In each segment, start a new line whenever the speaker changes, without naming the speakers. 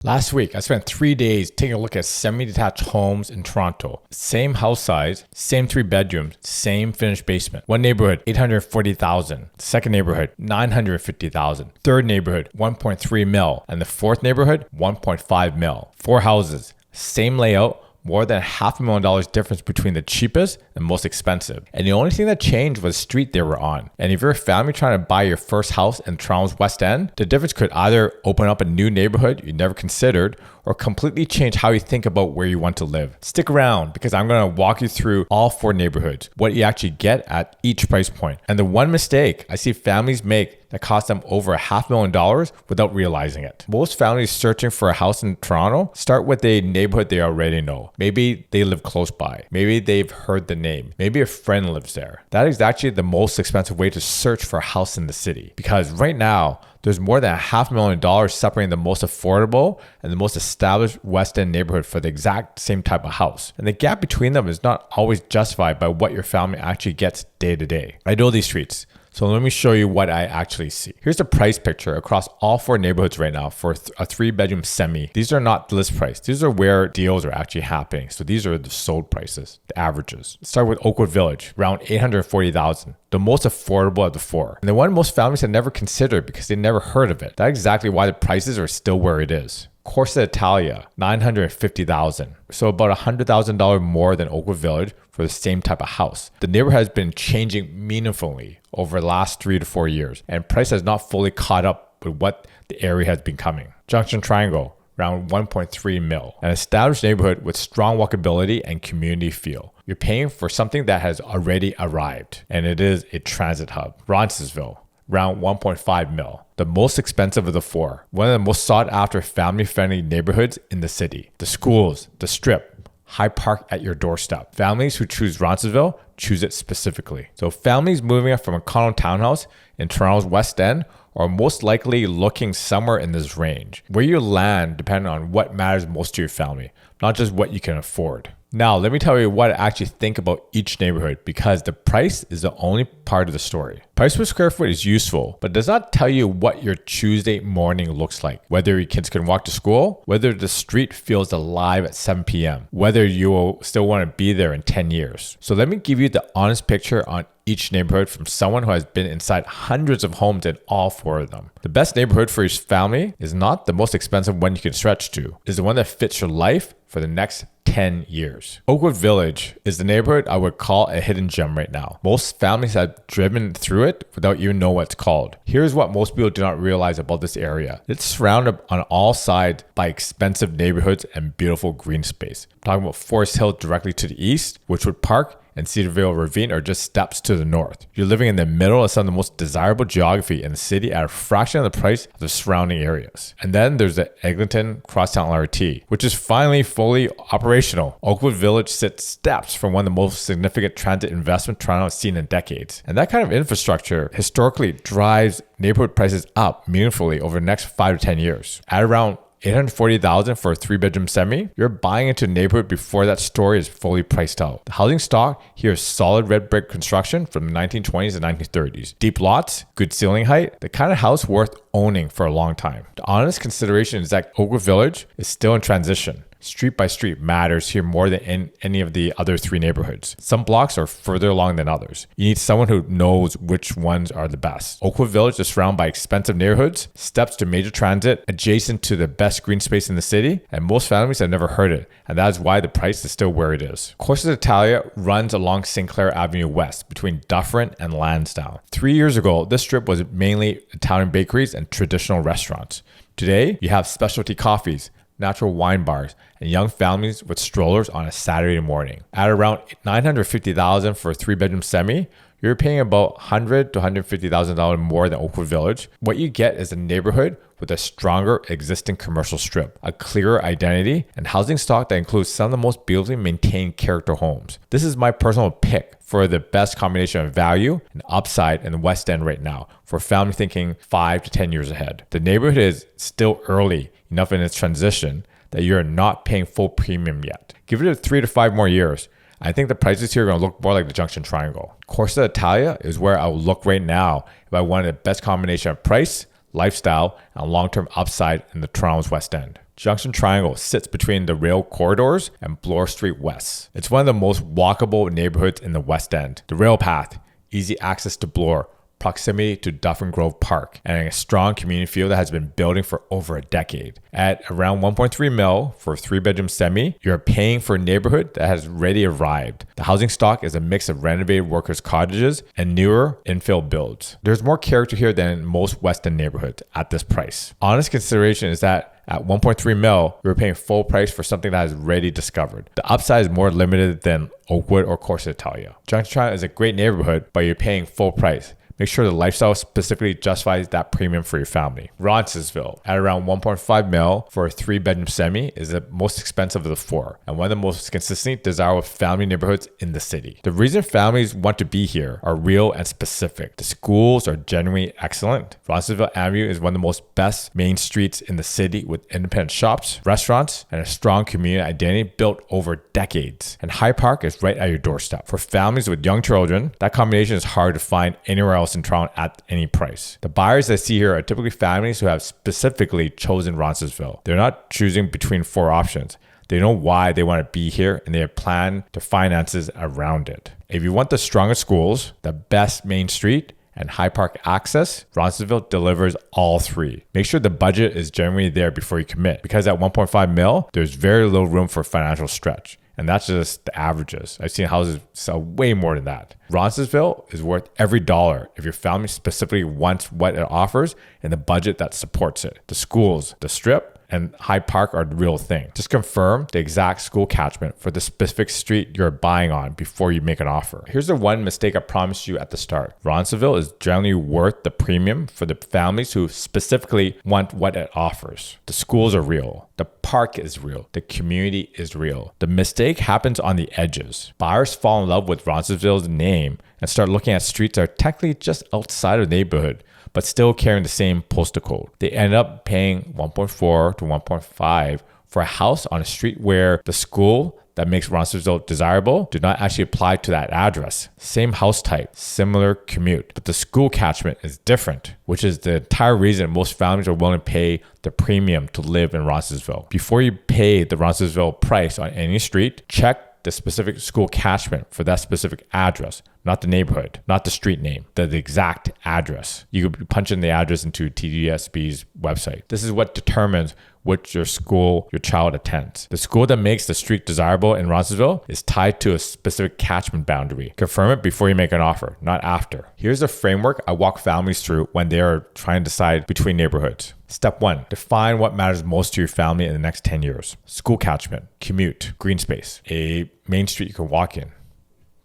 Last week, I spent 3 days taking a look at semi-detached homes in Toronto. Same house size, same 3 bedrooms, same finished basement. One neighborhood, $840,000. Second neighborhood, $950,000. Third neighborhood, $1.3 mil. And the fourth neighborhood, $1.5 mil. 4 houses, same layout, more than $500,000 difference between the cheapest and most expensive. And the only thing that changed was the street they were on. And if you're a family trying to buy your first house in Toronto's West End, the difference could either open up a new neighborhood you never considered or completely change how you think about where you want to live. Stick around because I'm going to walk you through all 4 neighborhoods, what you actually get at each price point. And the one mistake I see families make that cost them over $500,000 without realizing it. Most families searching for a house in Toronto start with a neighborhood they already know. Maybe they live close by. Maybe they've heard the name. Maybe a friend lives there. That is actually the most expensive way to search for a house in the city. Because right now, there's more than $500,000 separating the most affordable and the most established West End neighborhood for the exact same type of house. And the gap between them is not always justified by what your family actually gets day to day. I know these streets. So let me show you what I actually see. Here's the price picture across all 4 neighborhoods right now for a 3-bedroom semi. These are not list price. These are where deals are actually happening. So these are the sold prices, the averages. Let's start with Oakwood Village, around $840,000, the most affordable of the 4. And the one most families have never considered because they never heard of it. That's exactly why the prices are still where it is. Corso Italia, $950,000. So about $100,000 more than Oakwood Village for the same type of house. The neighborhood has been changing meaningfully over the last 3 to 4 years, and price has not fully caught up with what the area has been becoming. Junction Triangle, around $1.3 mil. An established neighborhood with strong walkability and community feel. You're paying for something that has already arrived, and it is a transit hub. Roncesvalles, around $1.5 mil. The most expensive of the 4. One of the most sought after family-friendly neighborhoods in the city. The schools, the strip, high park at your doorstep. Families who choose Roncesvalles choose it specifically. So families moving up from a condo townhouse in Toronto's West End are most likely looking somewhere in this range. Where you land depends on what matters most to your family, not just what you can afford. Now, let me tell you what I actually think about each neighborhood because the price is the only part of the story. Price per square foot is useful, but does not tell you what your Tuesday morning looks like. Whether your kids can walk to school, whether the street feels alive at 7 p.m., whether you will still want to be there in 10 years. So let me give you the honest picture on each neighborhood from someone who has been inside hundreds of homes in all 4 of them. The best neighborhood for your family is not the most expensive one you can stretch to. It's the one that fits your life for the next 10 years. Oakwood Village is the neighborhood I would call a hidden gem right now. Most families have driven through it without even knowing what it's called. Here's what most people do not realize about this area. It's surrounded on all sides by expensive neighborhoods and beautiful green space. I'm talking about Forest Hill directly to the east, Witchwood Park, and Cedarville Ravine are just steps to the north. You're living in the middle of some of the most desirable geography in the city at a fraction of the price of the surrounding areas. And then there's the Eglinton Crosstown LRT, which is finally fully operational. Oakwood Village sits steps from one of the most significant transit investment Toronto has seen in decades. And that kind of infrastructure historically drives neighborhood prices up meaningfully over the next 5 to 10 years. At around $840,000 for a 3-bedroom semi, you're buying into a neighborhood before that story is fully priced out. The housing stock here is solid red brick construction from the 1920s and 1930s. Deep lots, good ceiling height, the kind of house worth owning for a long time. The honest consideration is that Oakwood Village is still in transition. Street by street matters here more than in any of the other 3 neighborhoods. Some blocks are further along than others. You need someone who knows which ones are the best. Oakwood Village is surrounded by expensive neighborhoods, steps to major transit, adjacent to the best green space in the city, and most families have never heard it, and that is why the price is still where it is. Corso Italia runs along St. Clair Avenue West between Dufferin and Lansdowne. 3 years ago, this strip was mainly Italian bakeries and traditional restaurants. Today, you have specialty coffees, natural wine bars, and young families with strollers on a Saturday morning. At around $950,000 for a 3-bedroom semi, you're paying about $100,000 to $150,000 more than Oakwood Village. What you get is a neighborhood with a stronger existing commercial strip, a clearer identity, and housing stock that includes some of the most beautifully maintained character homes. This is my personal pick for the best combination of value and upside in the West End right now for a family thinking 5 to 10 years ahead. The neighborhood is still early enough in its transition that you're not paying full premium yet. Give it 3 to 5 more years. I think the prices here are going to look more like the Junction Triangle. Corso Italia is where I will look right now if I wanted the best combination of price, lifestyle, and long-term upside in the Toronto's West End. Junction Triangle sits between the rail corridors and Bloor Street West. It's one of the most walkable neighborhoods in the West End. The rail path, easy access to Bloor, proximity to Dufferin Grove Park, and a strong community feel that has been building for over a decade. At around 1.3 mil for a 3-bedroom semi, you're paying for a neighborhood that has already arrived. The housing stock is a mix of renovated workers' cottages and newer infill builds. There's more character here than most West End neighborhoods at this price. Honest consideration is that at 1.3 mil, you're paying full price for something that is already discovered. The upside is more limited than Oakwood or Corso Italia. Junction Triangle is a great neighborhood, but you're paying full price. Make sure the lifestyle specifically justifies that premium for your family. Roncesvalles, at around 1.5 mil for a 3-bedroom semi, is the most expensive of the 4 and one of the most consistently desirable family neighborhoods in the city. The reason families want to be here are real and specific. The schools are genuinely excellent. Roncesvalles Avenue is one of the most best main streets in the city with independent shops, restaurants, and a strong community identity built over decades. And Hyde Park is right at your doorstep. For families with young children, that combination is hard to find anywhere else in Toronto at any price. The buyers I see here are typically families who have specifically chosen Roncesvalles. They're not choosing between 4 options. They know why they want to be here and they have planned to finances around it. If you want the strongest schools, the best main street, and Hyde Park access, Roncesvalles delivers all 3. Make sure the budget is generally there before you commit, because at 1.5 mil, there's very little room for financial stretch. And that's just the averages. I've seen houses sell way more than that. Roncesvalles is worth every dollar if your family specifically wants what it offers and the budget that supports it. The schools, the strip, and Hyde Park are the real thing. Just confirm the exact school catchment for the specific street you're buying on before you make an offer. Here's the one mistake I promised you at the start. Roncesvalles is generally worth the premium for the families who specifically want what it offers. The schools are real. The park is real. The community is real. The mistake happens on the edges. Buyers fall in love with Roncesvalles' name and start looking at streets that are technically just outside of the neighborhood, but still carrying the same postal code. They end up paying 1.4 to 1.5 for a house on a street where the school that makes Roncesvalles desirable do not actually apply to that address. Same house type, similar commute, but the school catchment is different, which is the entire reason most families are willing to pay the premium to live in Roncesvalles. Before you pay the Roncesvalles price on any street, check the specific school catchment for that specific address, not the neighborhood, not the street name, the exact address. You could punch in the address into TDSB's website. This is what determines which your school your child attends. The school that makes the street desirable in Roncesvalles is tied to a specific catchment boundary. Confirm it before you make an offer, not after. Here's the framework I walk families through when they are trying to decide between neighborhoods. Step 1, define what matters most to your family in the next 10 years. School catchment, commute, green space, a main street you can walk in,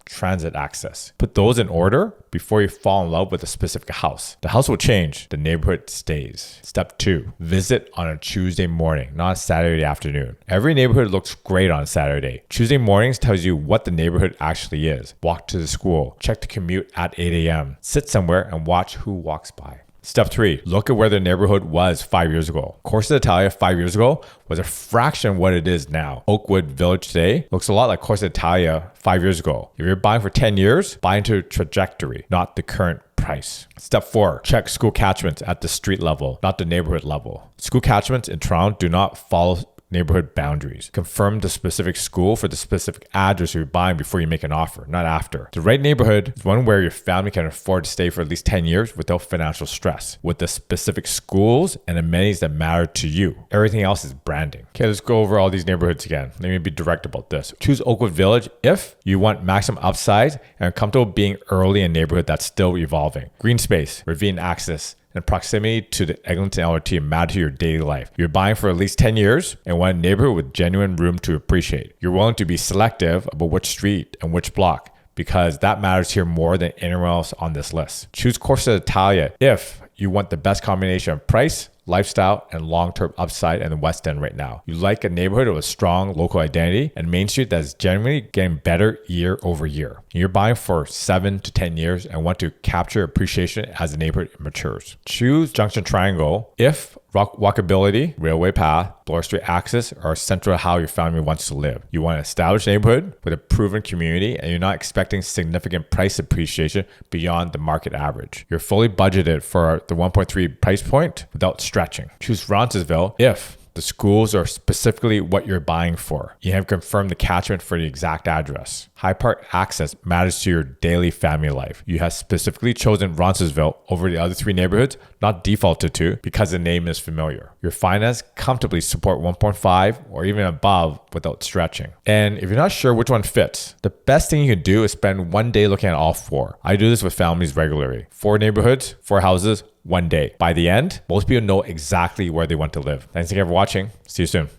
transit access. Put those in order before you fall in love with a specific house. The house will change, the neighborhood stays. Step 2, visit on a Tuesday morning, not a Saturday afternoon. Every neighborhood looks great on Saturday. Tuesday mornings tells you what the neighborhood actually is. Walk to the school, check the commute at 8 a.m. Sit somewhere and watch who walks by. Step 3, look at where the neighborhood was 5 years ago. Corso Italia 5 years ago was a fraction of what it is now. Oakwood Village today looks a lot like Corso Italia 5 years ago. If you're buying for 10 years, buy into trajectory, not the current price. Step 4, check school catchments at the street level, not the neighborhood level. School catchments in Toronto do not follow neighborhood boundaries. Confirm the specific school for the specific address you're buying before you make an offer, not after. The right neighborhood is one where your family can afford to stay for at least 10 years without financial stress, with the specific schools and amenities that matter to you. Everything else is branding. Okay, let's go over all these neighborhoods again. Let me be direct about this. Choose Oakwood Village if you want maximum upside and are comfortable being early in a neighborhood that's still evolving. Green space, ravine access, and proximity to the Eglinton LRT matter to your daily life. You're buying for at least 10 years and want a neighborhood with genuine room to appreciate. You're willing to be selective about which street and which block, because that matters here more than anywhere else on this list. Choose Corso Italia if you want the best combination of price, lifestyle, and long-term upside in the West End right now. You like a neighborhood with a strong local identity and Main Street that is generally getting better year over year. You're buying for 7 to 10 years and want to capture appreciation as the neighborhood matures. Choose Junction Triangle if walkability, railway path, Bloor Street access are central to how your family wants to live. You want an established neighborhood with a proven community, and you're not expecting significant price appreciation beyond the market average. You're fully budgeted for the 1.3 price point without stretching. Choose Roncesvalles if The schools are specifically what you're buying for. You have confirmed the catchment for the exact address. High Park access matters to your daily family life. You have specifically chosen Roncesvalles over the other 3 neighborhoods, not defaulted to, because the name is familiar. Your finance comfortably support 1.5 or even above without stretching. And if you're not sure which one fits, the best thing you can do is spend one day looking at all 4. I do this with families regularly. 4 neighborhoods, 4 houses, 1 day. By the end, most people know exactly where they want to live. Thanks again for watching. See you soon.